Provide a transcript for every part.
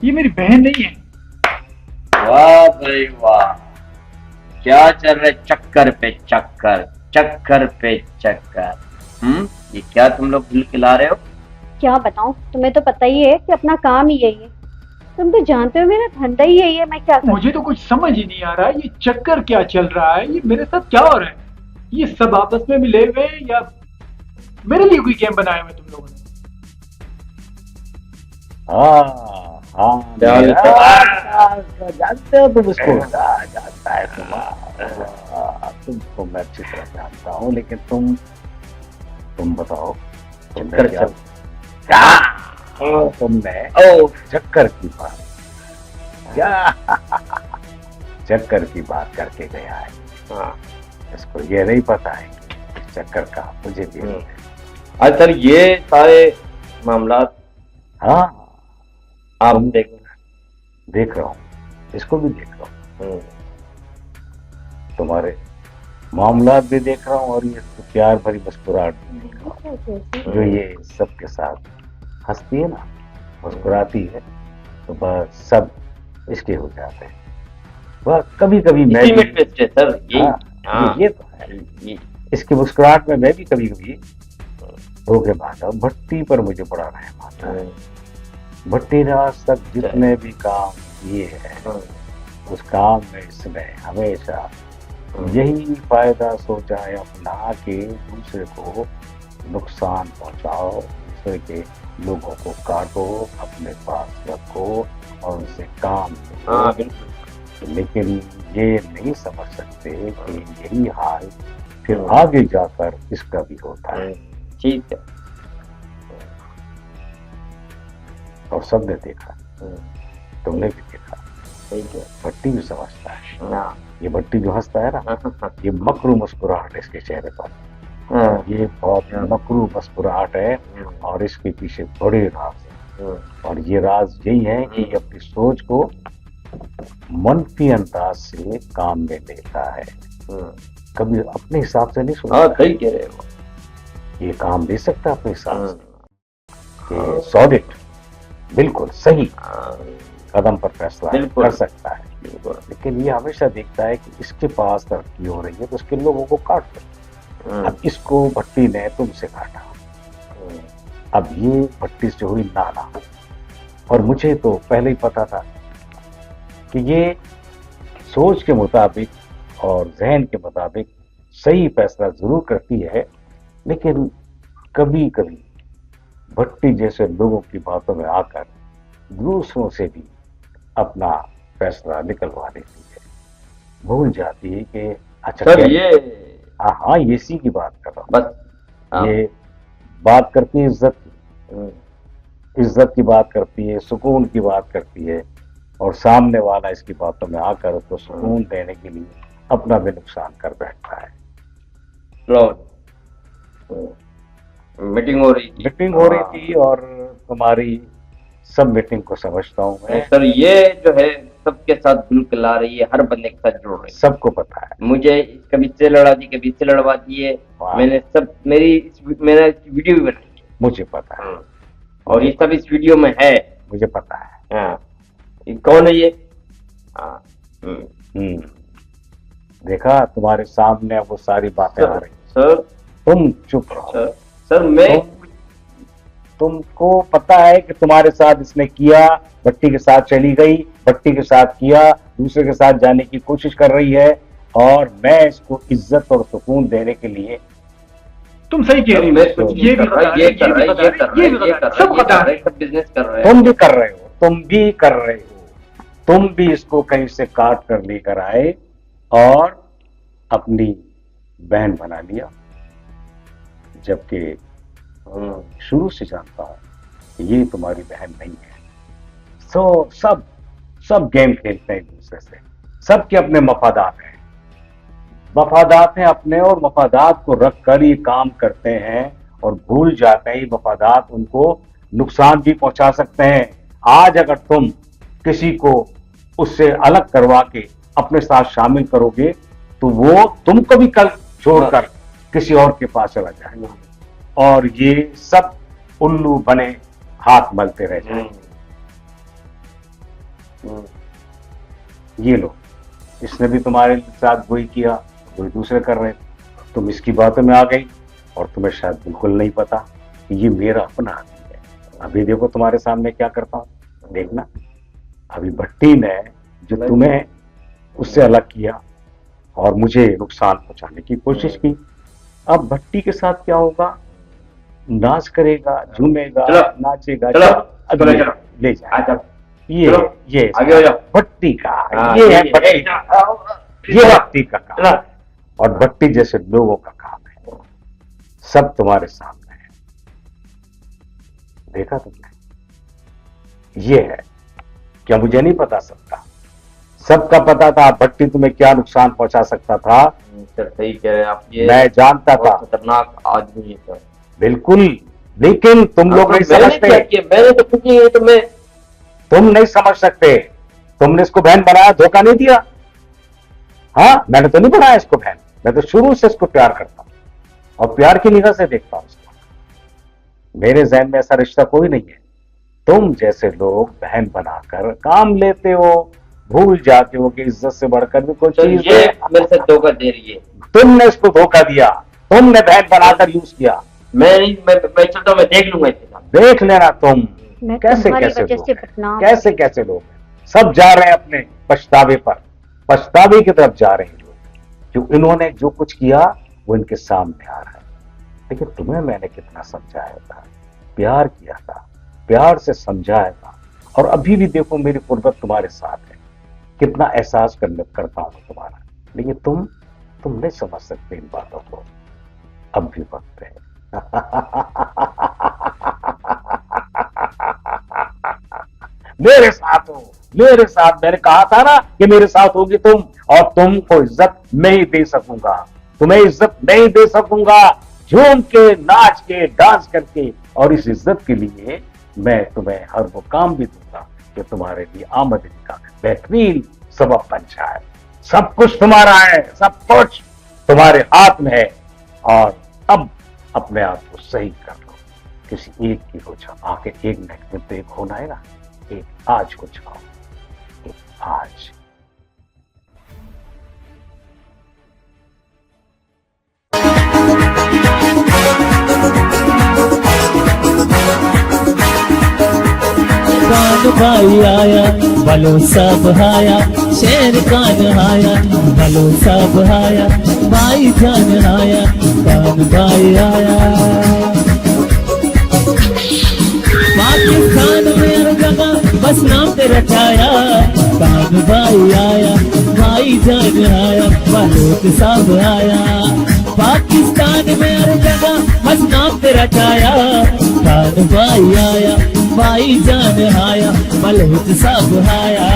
ये मेरी बहन नहीं है। वाह भाई वाह, क्या चल रहा है, चक्कर पे चक्कर, चक्कर पे चक्कर। ये क्या तुम लोग भूल के ला रहे हो? क्या बताऊं, तुम्हें तो पता ही है कि अपना काम ही यही है। तुम तो जानते हो मेरा धंधा ही यही है, मैं क्या करूं? मुझे तो कुछ समझ ही नहीं आ रहा है, ये चक्कर क्या चल रहा है, ये मेरे साथ क्या हो रहा है। ये सब आपस में मिले हुए हैं या मेरे लिए कोई गेम बनाया हुआ है तुम लोगों ने? हाँ हाँ जानते हो तुम उसको, जानता है तुमको मैं अच्छी तरह जानता हूँ, लेकिन तुम बताओ चक्कर क्या तुमने चक्कर की बात क्या चक्कर की बात करके गया है। हाँ। इसको ये नहीं पता है कि चक्कर का मुझे भी अच्छा सर, ये सारे मामला हाँ आप देख रहा हूँ, इसको भी देख रहा हूँ, तुम्हारे मामला भी देख रहा हूँ और ये प्यार भरी मुस्कुराहट भी देख रहा हूँ जो ये सबके साथ हंसती है ना, मुस्कुराती है, तो बस सब इसके हो जाते हैं। वह कभी कभी मैं भी सर ये तो है, इसकी मुस्कुराहट में मैं भी कभी कभी धोखे खाता हूँ। भट्टी पर मुझे बड़ा रहम आता है। भट्टी ने आज तक जितने भी काम किए हैं उस काम में इसने हमेशा यही फायदा सोचा है अपना कि दूसरे को नुकसान पहुंचाओ, दूसरे के लोगों को काटो, अपने पास रखो और उनसे काम लो। लेकिन ये नहीं समझ सकते कि यही हाल फिर आगे जाकर इसका भी होता है। ठीक है, और सबने देखा, तुमने भी देखा, भट्टी भी समझता है। ये भट्टी जो हंसता है ना, ये मकरू मुस्कुराहट इसके चेहरे पर, ये बहुत मकरू मुस्कुराहट है और इसके पीछे बड़े राज है। और ये राज यही है कि ये अपनी सोच को मनफी अंदाज से काम में लेता है, कभी अपने हिसाब से नहीं सोचता। सही कह रहे हो, ये काम ले सकता है अपने हिसाब से, सॉलिड बिल्कुल सही कदम पर फैसला कर सकता है, लेकिन ये हमेशा देखता है कि इसके पास तरक्की हो रही है तो उसके लोगों को काट दो। अब इसको भट्टी ने तुमसे काटा, अब ये भट्टी से हुई नाना, और मुझे तो पहले ही पता था कि ये सोच के मुताबिक और जहन के मुताबिक सही फैसला जरूर करती है, लेकिन कभी कभी भट्टी जैसे लोगों की बातों में आकर दूसरों से भी अपना फैसला निकलवा देती है, भूल जाती है कि अच्छा सर ये हाँ ये इसी की बात कर रहा हूँ बस। ये बात करती है इज्जत की, इज्जत की बात करती है, सुकून की बात करती है, और सामने वाला इसकी बातों में आकर उसको सुकून देने के लिए अपना भी नुकसान कर बैठता है। मीटिंग हो रही थी और तुम्हारी सब मीटिंग को समझता हूँ मैं। सर ये जो है सबके साथ भूल के ला रही है, हर बंदे के साथ जोड़ रही है, सबको पता है। मुझे कभी इससे लड़ा दी, कभी इससे लड़वा दी है, मैंने सब मेरा वीडियो भी बनाई है, मुझे पता है, और ये सब इस वीडियो में है, मुझे पता है। ये कौन है ये? देखा तुम्हारे सामने वो सारी बातें आ रही। सर तुम चुप रहो। सर मैं तुमको पता है कि तुम्हारे साथ इसने किया, भट्टी के साथ चली गई, भट्टी के साथ किया, दूसरे के साथ जाने की कोशिश कर रही है, और मैं इसको इज्जत और सुकून देने के लिए। तुम सही कह रही हो, ये भी कर रहा है, ये कर रहा है, सब पता है, सब बिजनेस कर रहे हैं। तुम भी कर रहे हो, तुम भी इसको कहीं से काट कर लेकर आए और अपनी बहन बना लिया, जबकि शुरू से जानता हूं कि ये तुम्हारी बहन नहीं है। सब गेम खेलते हैं एक दूसरे से, सबके अपने मफादात हैं अपने, और मफादात को रख कर ये काम करते हैं और भूल जाते हैं मफादात उनको नुकसान भी पहुंचा सकते हैं। आज अगर तुम किसी को उससे अलग करवा के अपने साथ शामिल करोगे तो वो तुमको भी कल छोड़कर किसी और के पास चला जाएगा, और ये सब उल्लू बने हाथ मलते रह जाएंगे। ये लो, इसने भी तुम्हारे साथ वही किया, वही दूसरे कर रहे थे, तुम इसकी बातों में आ गई और तुम्हें शायद बिल्कुल नहीं पता कि ये मेरा अपना आदमी है। अभी देखो तुम्हारे सामने क्या करता हूँ, देखना। अभी भट्टी ने जो तुम्हें उससे अलग किया और मुझे नुकसान पहुंचाने की कोशिश की, अब भट्टी के साथ क्या होगा, नाच करेगा, झूमेगा, नाचेगा, चलो ले जाए। ये आगे हो जाओ। भट्टी का ये है, भट्टी का, ये भट्टी का काम और भट्टी जैसे लोगों का काम है। सब तुम्हारे सामने है, देखा तुमने? ये है क्या? मुझे नहीं पता सबका, सबका पता था भट्टी तुम्हें क्या नुकसान पहुंचा सकता था। सर सही कह रहे हैं आप, ये मैं जानता था, खतरनाक आदमी है सर। बिल्कुल, लेकिन तुम लोग नहीं समझते। मैंने तो कुछ नहीं, तो मैं तुम नहीं समझ सकते। तुमने इसको बहन बनाया, धोखा नहीं दिया। हाँ, मैंने तो नहीं बनाया इसको बहन, मैं तो शुरू से इसको प्यार करता हूं और प्यार की निगाह से देखता हूं इसको। मेरे जहन में ऐसा रिश्ता कोई नहीं है। तुम जैसे लोग बहन बनाकर काम लेते हो, भूल जाते हो कि इज्जत से बढ़कर भी कोई चीज ये है। मेरे साथ धोखा दे रही है। तुमने इसको धोखा दिया, तुमने बहन बनाकर यूज किया। मैं चलता हूं, मैं देख लूंगा इसके साथ। देख लेना तुम मैं कैसे तुम्हारी कैसे वजह लोग से हैं, बदनाम कैसे कैसे लोग हैं। सब जा रहे हैं अपने पछतावे पर, पछतावे की तरफ जा रहे हैं लोग। जो इन्होंने जो कुछ किया वो इनके सामने आ रहा है। लेकिन तुम्हें मैंने कितना समझाया था, प्यार किया था, प्यार से समझाया था, और अभी भी देखो मेरी कुर्बत तुम्हारे साथ है, कितना एहसास करता हूं तुम्हारा। लेकिन तुम नहीं समझ सकते इन बातों को। अब भी वक्त है। मेरे साथ हो, मेरे साथ। मैंने कहा था ना कि मेरे साथ होगी तुम, और तुमको इज्जत नहीं दे सकूंगा, तुम्हें इज्जत नहीं दे सकूंगा। झूम के, नाच के, डांस करके, और इस इज्जत के लिए मैं तुम्हें हर वो काम भी दूंगा कि तुम्हारे लिए आमदनी का बेहतरीन सबब बन जाए। सब कुछ तुम्हारा है, सब कुछ तुम्हारे हाथ में है। और अब अपने आप को सही कर लो। किसी एक की हो जाओ, आके एक मिनट में तो एक होना है ना। एक आज को चाहो, एक आज। कान भाई आया, भलो सब आया, शेर कान आया, भलो सब आया, भाई जान आया, कान भाई आया। पाकिस्तान में हर जगह बस नाम तेरा छाया, कान भाई आया, भाई जान आया, भलो सब आया। पाकिस्तान में हर जगह बस नाम तेरा छाया, कान भाई आया, भाई जान आया, मलहत सब आया।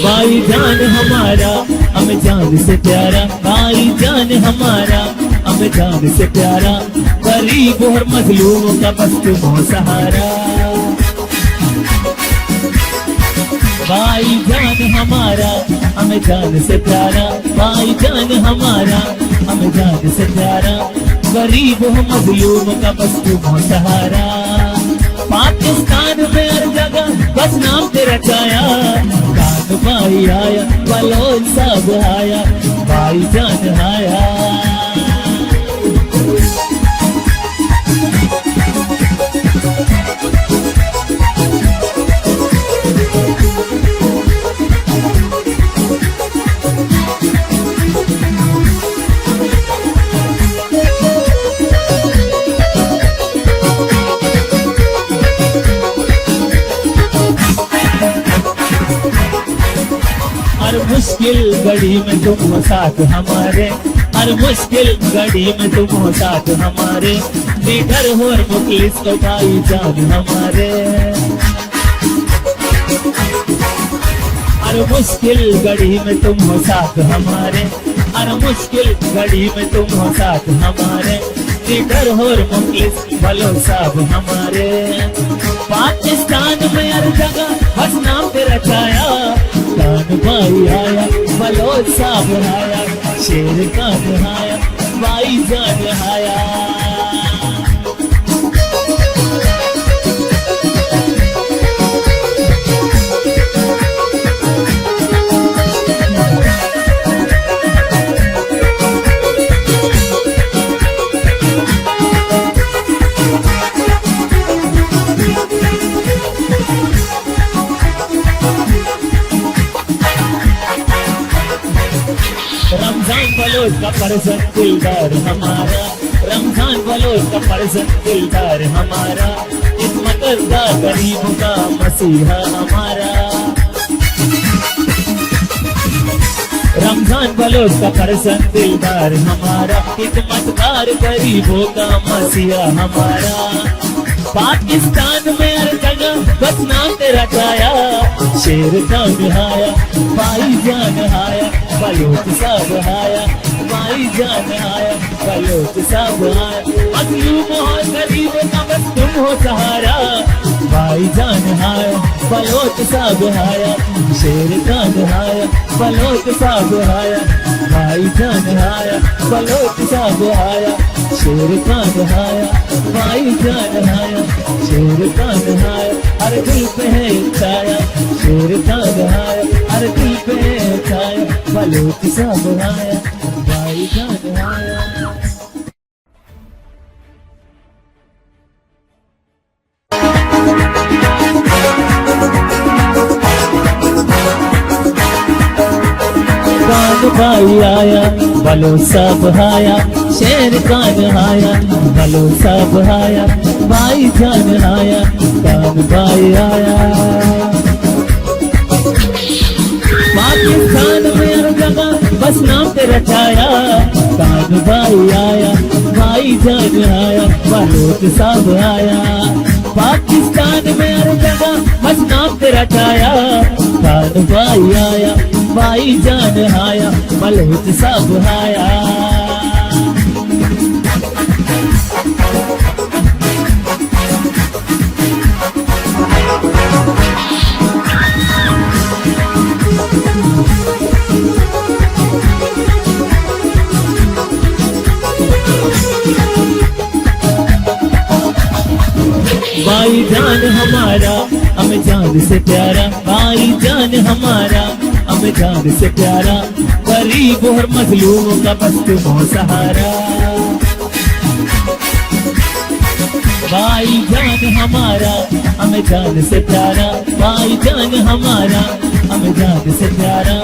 भाई जान हमारा हमें जान से प्यारा, भाई जान हमारा हमें जान से प्यारा, गरीब और मजलूमों का बस तुम हो सहारा। भाई जान हमारा हमें जान से प्यारा, भाई जान हमारा हमें जान से प्यारा, गरीब और मजलूमों का बस तुम हो सहारा। पाकिस्तान में हर जगह बस नाम तेरा छाया, कान भाई आया, बलोच सब आया, भाई जान आया। हर मुश्किल घड़ी में तुम हो साथ हमारे, हर मुश्किल घड़ी में तुम हो साथ हमारे, लीडर हो और मुखलिस तो भाई जान हमारे। हर मुश्किल घड़ी में तुम हो साथ हमारे, हर मुश्किल घड़ी में तुम हो साथ हमारे, लीडर और मुखलिस भलो साहब हमारे। पाकिस्तान में हर जगह बस नाम तेरा छाया, कान भाई आया बलोच साहब आया, शेर कान आया भाई जान आया। रमजान बलोच का परसन दिलदार हमारा, रमजान बलोच का परसन दिलदार हमारा, इस्मतदा गरीब का मसीहा हमारा। रमजान बलोच का परसन दिलदार हमारा, इस्मतदार गरीबों का मसीहा हमारा। पाकिस्तान में हर जगह बस नाम तेरा छाया, शेर का निहाया भाई जान आया, बलोच साहब आया भाई जान आया, बलोच साहब आया। मजलूम और गरीब का बस तुम हो सहारा, भाई जान आया बलोच साहब आया, शेर का निहाया बलोच साहब आया, भाई जान आया बलोच साहब आया, शेर का निहाया भाई जान आया, शेर का निहाया हर दिल पे है छाया, शेर का निहाया हर दिल पे है छाया, बलोच साहब आया भाई जान आया। कान भाई आया बलो साहब आया, शेर कान आया बलो साहब आया, भाई जान आया कान भाई आया। पाकिस्तान में हर जगह बस नाम तेरा छाया, कान भाई आया भाई जान आया बलोच साहब आया। पाकिस्तान में हर जगह बस नाम तेरा छाया, कान भाई आया भाई जान आया बलोच साहब आया। भाई जान हमारा हमें जान से प्यारा, भाई जान हमारा हमें जान से प्यारा, गरीब और मजलूमों का बस तुम हो सहारा। भाई जान हमारा हमें जान से प्यारा, भाई जान हमारा हमें जान से प्यारा,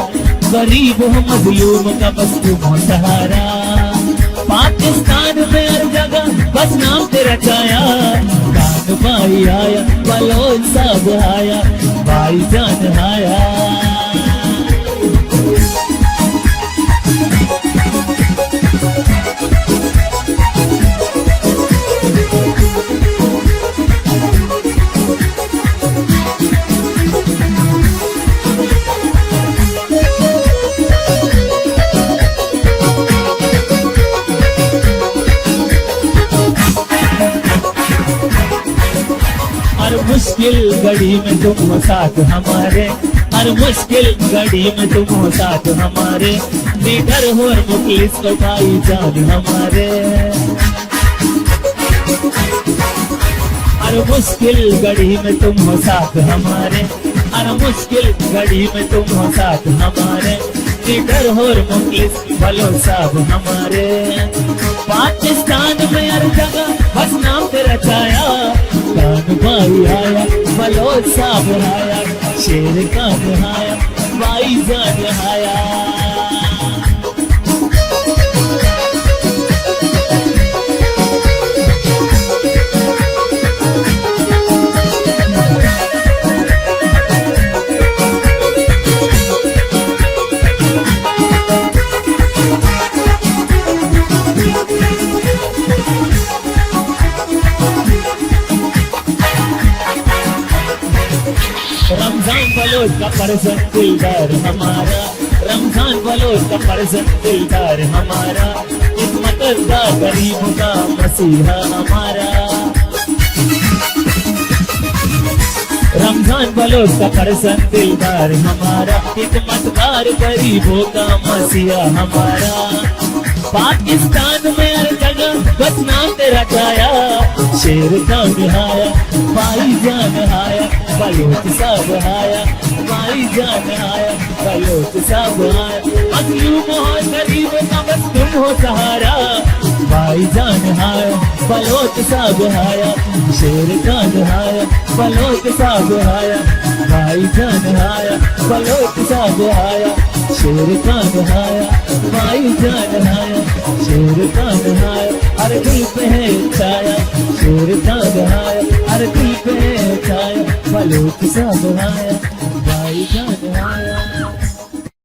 गरीब और मजलूमों का बस तुम हो सहारा। पाकिस्तान में हर जगह बस नाम तेरा छाया, कान भाई आया बलोच साहब आया, भाई जान आया। हर मुश्किल घड़ी में तुम हो साथ हमारे, हर मुश्किल घड़ी में तुम हो साथ हमारे, लीडर हो और मुखलिस को भाई जान हमारे। हर मुश्किल घड़ी में तुम हो साथ हमारे, हर मुश्किल घड़ी में तुम हो साथ हमारे, लीडर हो और मुखलिस भलो साहब हमारे। पाकिस्तान में हर जगह बस नाम तेरा छाया, कान भाई आया बलोच साहब आया, शेर कान आया भाई जान आया। रमजान बलोच का परसन दिलदार हमारा, रमजान बलोच का परसन दिलदार हमारा, खिदमत का गरीबों का मसीहा हमारा। रमजान बलोच का परसन दिलदार हमारा, खिदमतगार गरीबों का मसीहा हमारा। पाकिस्तान में हर जगह बस नाम तेरा छाया, शेर का निहाया भाईजान आया, बलोच साहब आया भाईजान आया, बलोच साहब आया। मजलूम हो गरीब का बस तुम हो सहारा, भाईजान आया बलोच साहब आया, शेर का निहाया बलोच साहब आया, भाईजान आया बलोच साहब आया, शेर का निहाया भाईजान आया, शेर का नहाया हर दिल पे है छाया, शेर का नहाया हर दिल पे है छाया, बलोच सा बनाया भाईजान